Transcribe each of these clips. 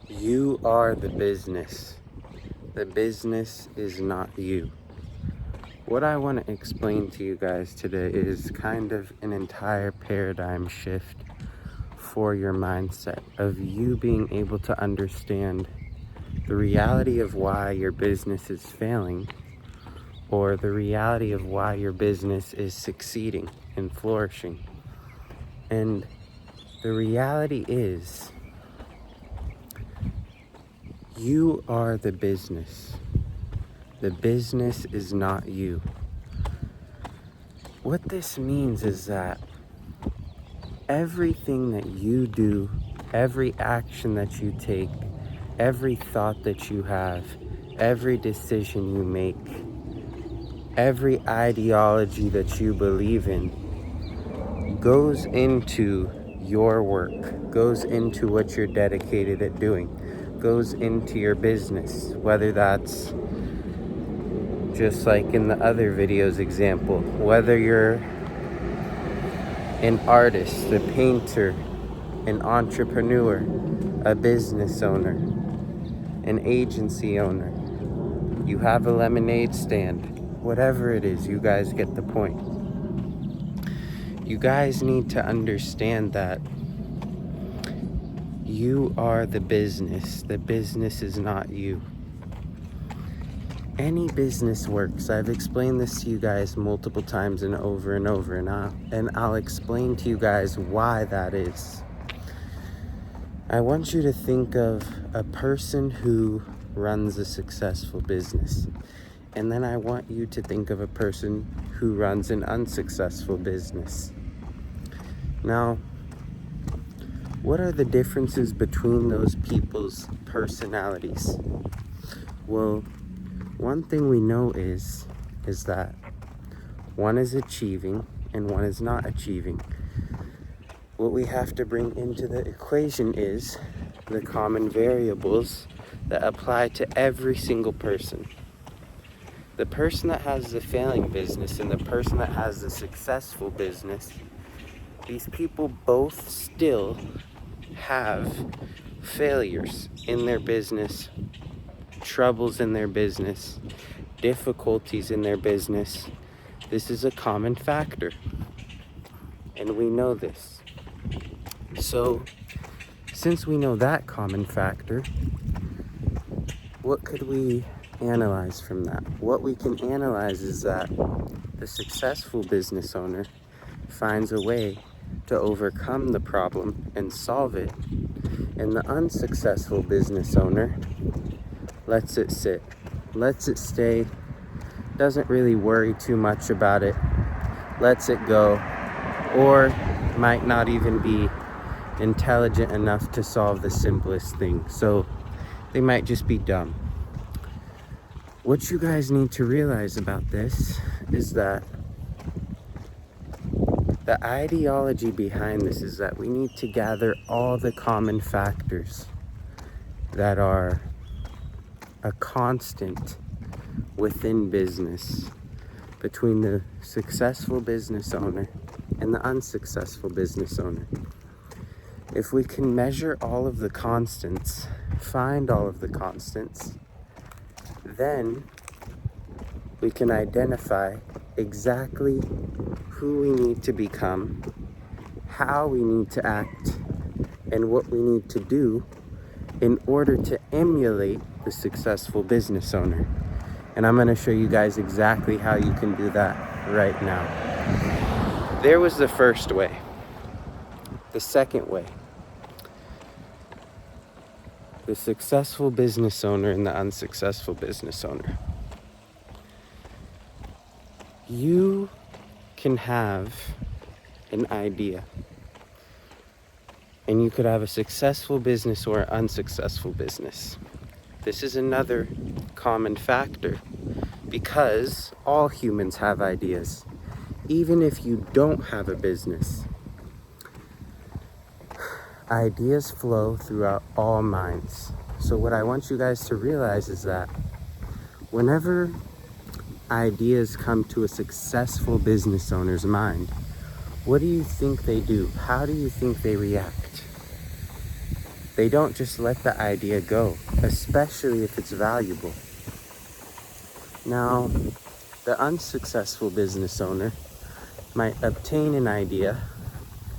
You are the business. The business is not you. What I want to explain to you guys today is kind of an entire paradigm shift for your mindset of you being able to understand the reality of why your business is failing, or the reality of why your business is succeeding and flourishing. And the reality is, you are the business. The business is not you. What this means is that everything that you do, every action that you take, every thought that you have, every decision you make, every ideology that you believe in goes into your work, goes into what you're dedicated at doing, goes into your business, whether that's just like in the other videos example, whether you're an artist, a painter, an entrepreneur, a business owner, an agency owner, you have a lemonade stand, whatever it is, you guys get the point. You guys need to understand that you are the business. The business is not you. Any business works. I've explained this to you guys multiple times and over, and I'll explain to you guys why that is. I want you to think of a person who runs a successful business, and then I want you to think of a person who runs an unsuccessful business. Now, what are the differences between those people's personalities? Well, one thing we know is that one is achieving and one is not achieving. What we have to bring into the equation is the common variables that apply to every single person. The person that has the failing business and the person that has the successful business, these people both still have failures in their business, troubles in their business, difficulties in their business. This is a common factor, and we know this. So, since we know that common factor, what could we analyze from that? What we can analyze is that the successful business owner finds a way to overcome the problem and solve it, and the unsuccessful business owner lets it sit, lets it stay, doesn't really worry too much about it, lets it go, or might not even be intelligent enough to solve the simplest thing. So they might just be dumb. What you guys need to realize about this is that the ideology behind this is that we need to gather all the common factors that are a constant within business between the successful business owner and the unsuccessful business owner. If we can measure all of the constants, find all of the constants, then we can identify exactly who we need to become, how we need to act, and what we need to do in order to emulate the successful business owner. And I'm going to show you guys exactly how you can do that right now. There was the first way. The second way. The successful business owner and the unsuccessful business owner. You can have an idea, and you could have a successful business or an unsuccessful business. This is another common factor because all humans have ideas, even if you don't have a business. Ideas flow throughout all minds. So what I want you guys to realize is that whenever ideas come to a successful business owner's mind, what do you think they do? How do you think they react? They don't just let the idea go, especially if it's valuable. Now, the unsuccessful business owner might obtain an idea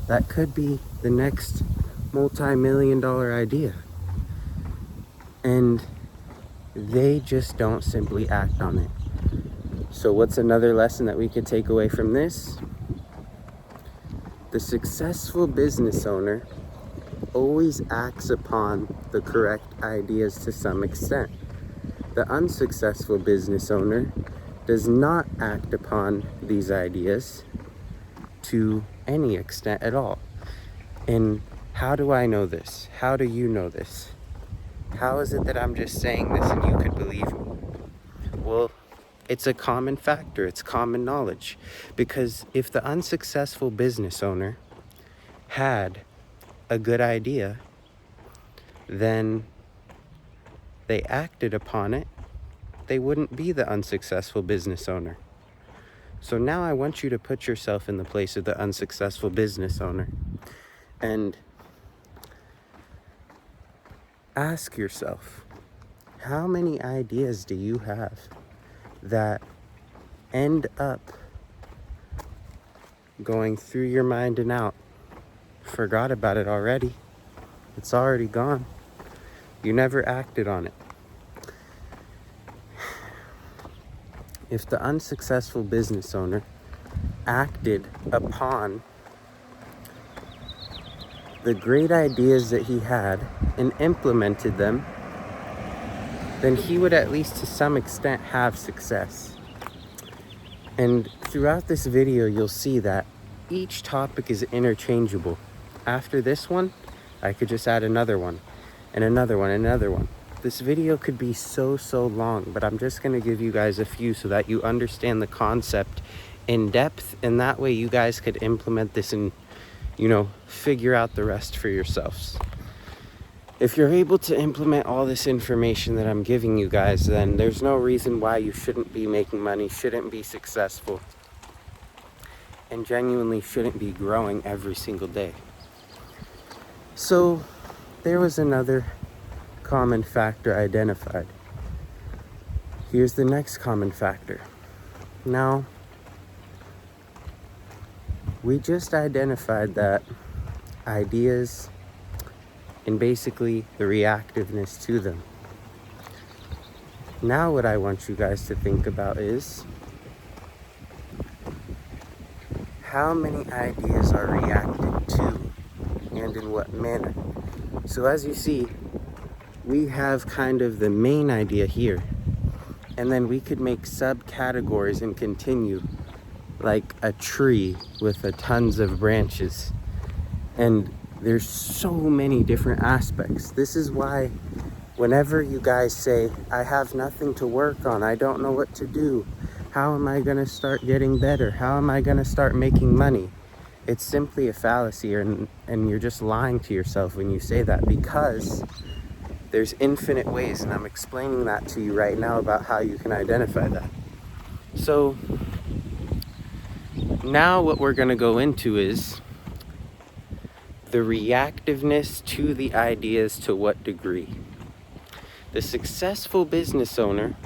that could be the next multi-million-dollar idea. And they just don't simply act on it. So what's another lesson that we could take away from this? The successful business owner always acts upon the correct ideas to some extent. The unsuccessful business owner does not act upon these ideas to any extent at all. And how do I know this? How do you know this? How is it that I'm just saying this and you could believe me? Well, it's a common factor. It's common knowledge. Because if the unsuccessful business owner had a good idea, then they acted upon it, they wouldn't be the unsuccessful business owner. So now I want you to put yourself in the place of the unsuccessful business owner and ask yourself, how many ideas do you have that end up going through your mind and out? Forgot about it already. It's already gone. You never acted on it. If the unsuccessful business owner acted upon the great ideas that he had and implemented them, then he would at least to some extent have success. And throughout this video, you'll see that each topic is interchangeable. After this one, I could just add another one and another one and another one. This video could be so long, but I'm just going to give you guys a few so that you understand the concept in depth, and that way you guys could implement this and, figure out the rest for yourselves. If you're able to implement all this information that I'm giving you guys, then there's no reason why you shouldn't be making money, shouldn't be successful, and genuinely shouldn't be growing every single day. So there was another common factor identified. Here's the next common factor. Now, we just identified that ideas and basically the reactiveness to them. Now what I want you guys to think about is how many ideas are reacted to and in what manner. So as you see, we have kind of the main idea here, and then we could make subcategories and continue like a tree with tons of branches. And there's so many different aspects. This is why whenever you guys say, I have nothing to work on, I don't know what to do, how am I going to start getting better, how am I going to start making money, it's simply a fallacy, and you're just lying to yourself when you say that, because there's infinite ways, and I'm explaining that to you right now about how you can identify that. So now what we're going to go into is the reactiveness to the ideas. To what degree? The successful business owner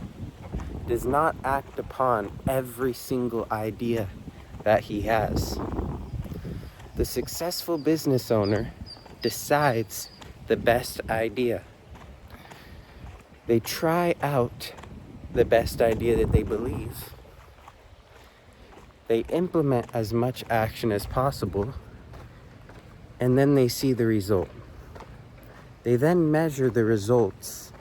does not act upon every single idea that he has. The successful business owner decides the best idea. They try out the best idea that they believe. They implement as much action as possible, and then they see the result. They then measure the results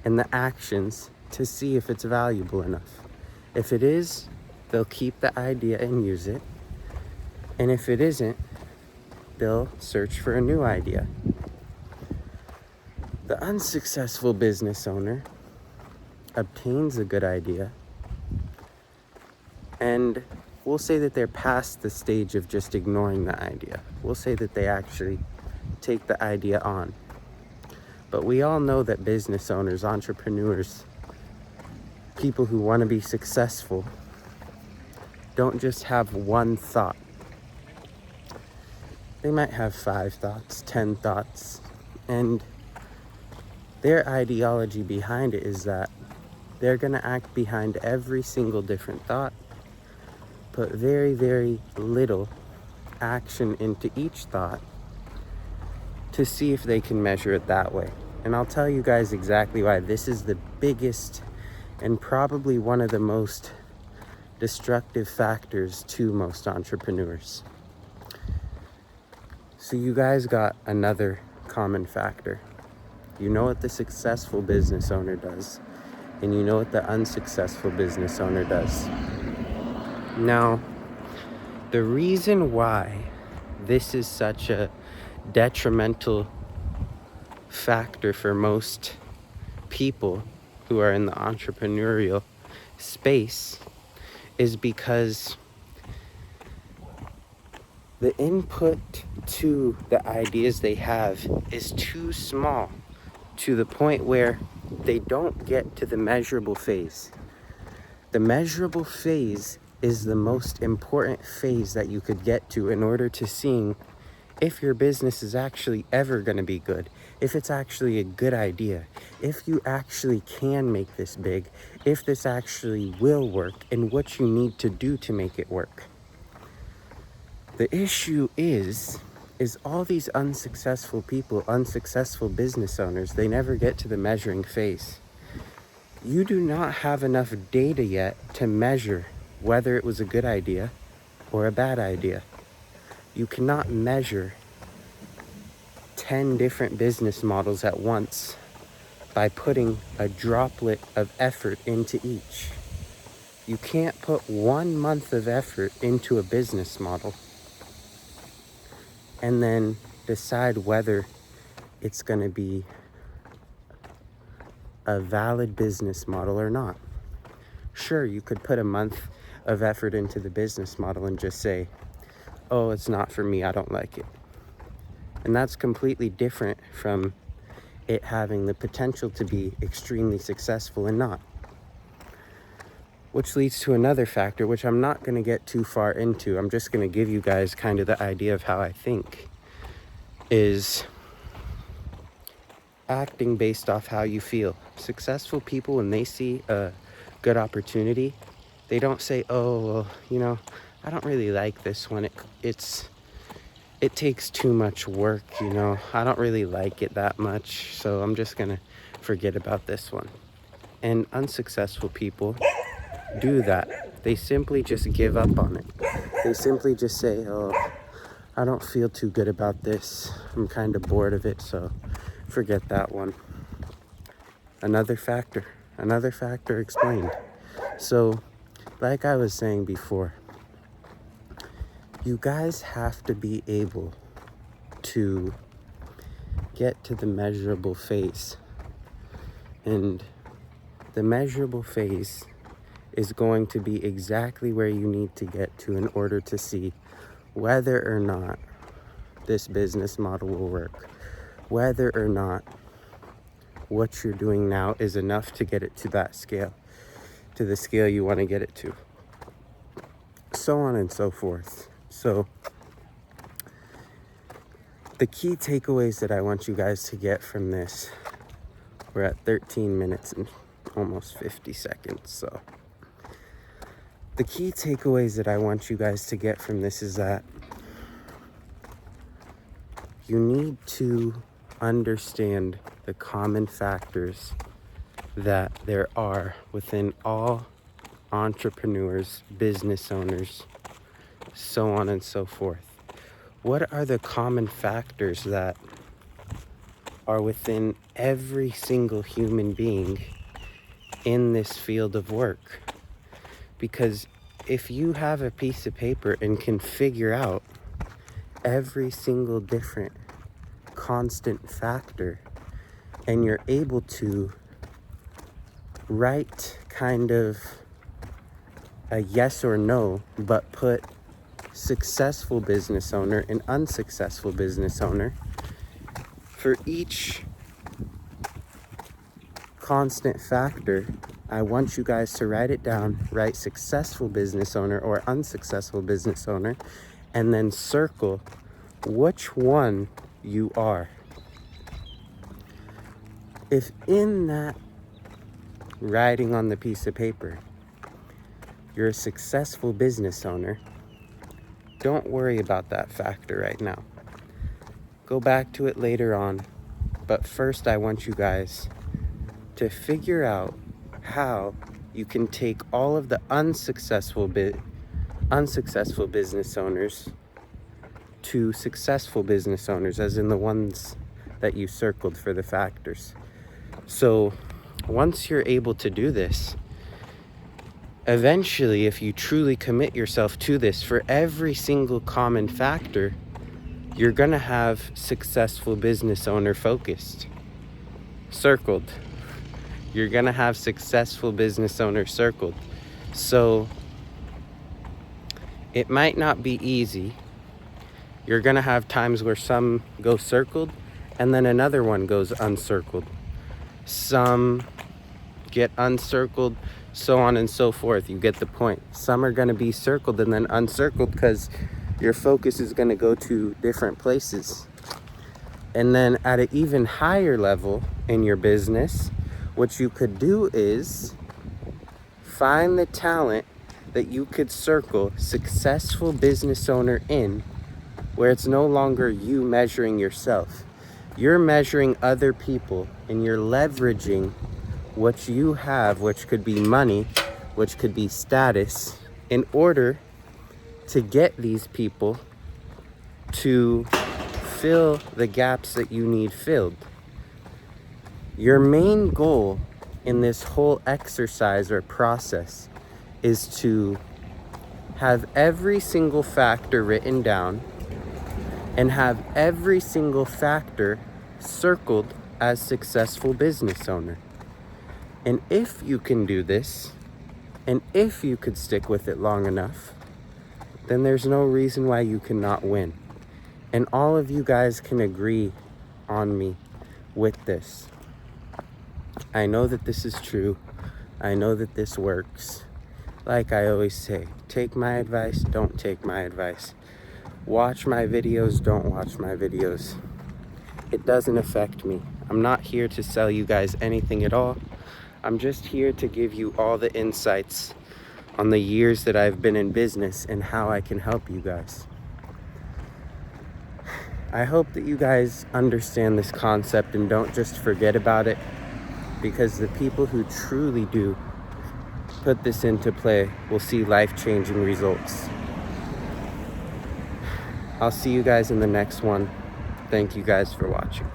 and the actions to see if it's valuable enough. If it is, they'll keep the idea and use it. And if it isn't, they'll search for a new idea. The unsuccessful business owner obtains a good idea, and we'll say that they're past the stage of just ignoring the idea. We'll say that they actually take the idea on. But we all know that business owners, entrepreneurs, people who want to be successful, don't just have one thought. They might have 5 thoughts, 10 thoughts, And their ideology behind it is that they're going to act behind every single different thought, put very, very little action into each thought to see if they can measure it that way. And I'll tell you guys exactly why this is the biggest and probably one of the most destructive factors to most entrepreneurs. So you guys got another common factor. You know what the successful business owner does, and you know what the unsuccessful business owner does. Now, the reason why this is such a detrimental factor for most people who are in the entrepreneurial space is because the input to the ideas they have is too small, to the point where they don't get to the measurable phase. The measurable phase is the most important phase that you could get to in order to seeing if your business is actually ever going to be good, if it's actually a good idea, if you actually can make this big, if this actually will work, and what you need to do to make it work. The issue is all these unsuccessful people, unsuccessful business owners, they never get to the measuring phase. You do not have enough data yet to measure whether it was a good idea or a bad idea. You cannot measure 10 different business models at once by putting a droplet of effort into each. You can't put 1 month of effort into a business model and then decide whether it's going to be a valid business model or not. Sure, you could put a month of effort into the business model and just say, oh, it's not for me, I don't like it. And that's completely different from it having the potential to be extremely successful and not. Which leads to another factor, which I'm not going to get too far into. I'm just going to give you guys kind of the idea of how I think, is acting based off how you feel. Successful people, when they see a good opportunity, they don't say, oh, well, you know, I don't really like this one. It takes too much work, you know. I don't really like it that much, so I'm just gonna forget about this one. And unsuccessful people do that. They simply just give up on it. They simply just say, oh, I don't feel too good about this. I'm kind of bored of it, so forget that one. Another factor explained. So, like I was saying before, you guys have to be able to get to the measurable phase. And the measurable phase is going to be exactly where you need to get to in order to see whether or not this business model will work, whether or not what you're doing now is enough to get it to that scale, to the scale you want to get it to, so on and so forth. So the key takeaways that I want you guys to get from this, we're at 13 minutes and almost 50 seconds. So the key takeaways that I want you guys to get from this is that you need to understand the common factors that there are within all entrepreneurs, business owners, so on and so forth. What are the common factors that are within every single human being in this field of work? Because if you have a piece of paper and can figure out every single different constant factor, and you're able to write kind of a yes or no, but put successful business owner and unsuccessful business owner for each constant factor, I want you guys to write it down, write successful business owner or unsuccessful business owner, and then circle which one you are. If in that writing on the piece of paper, you're a successful business owner, don't worry about that factor right now. Go back to it later on. But first, I want you guys to figure out how you can take all of the unsuccessful business owners to successful business owners, as in the ones that you circled for the factors. So once you're able to do this, eventually, if you truly commit yourself to this for every single common factor, you're gonna have successful business owner focused, circled. You're gonna have successful business owner circled. So it might not be easy. You're gonna have times where some go circled and then another one goes uncircled. Some get uncircled, so on and so forth. You get the point. Some are gonna be circled and then uncircled because your focus is gonna go to different places. And then at an even higher level in your business, what you could do is find the talent that you could circle successful business owner in, where it's no longer you measuring yourself. You're measuring other people and you're leveraging what you have, which could be money, which could be status, in order to get these people to fill the gaps that you need filled. Your main goal in this whole exercise or process is to have every single factor written down and have every single factor circled as successful business owner. And if you can do this, and if you could stick with it long enough, then there's no reason why you cannot win. And all of you guys can agree on me with this. I know that this is true. I know that this works. Like I always say, take my advice, don't take my advice. Watch my videos, don't watch my videos. It doesn't affect me. I'm not here to sell you guys anything at all. I'm just here to give you all the insights on the years that I've been in business and how I can help you guys. I hope that you guys understand this concept and don't just forget about it, because the people who truly do put this into play will see life-changing results. I'll see you guys in the next one. Thank you guys for watching.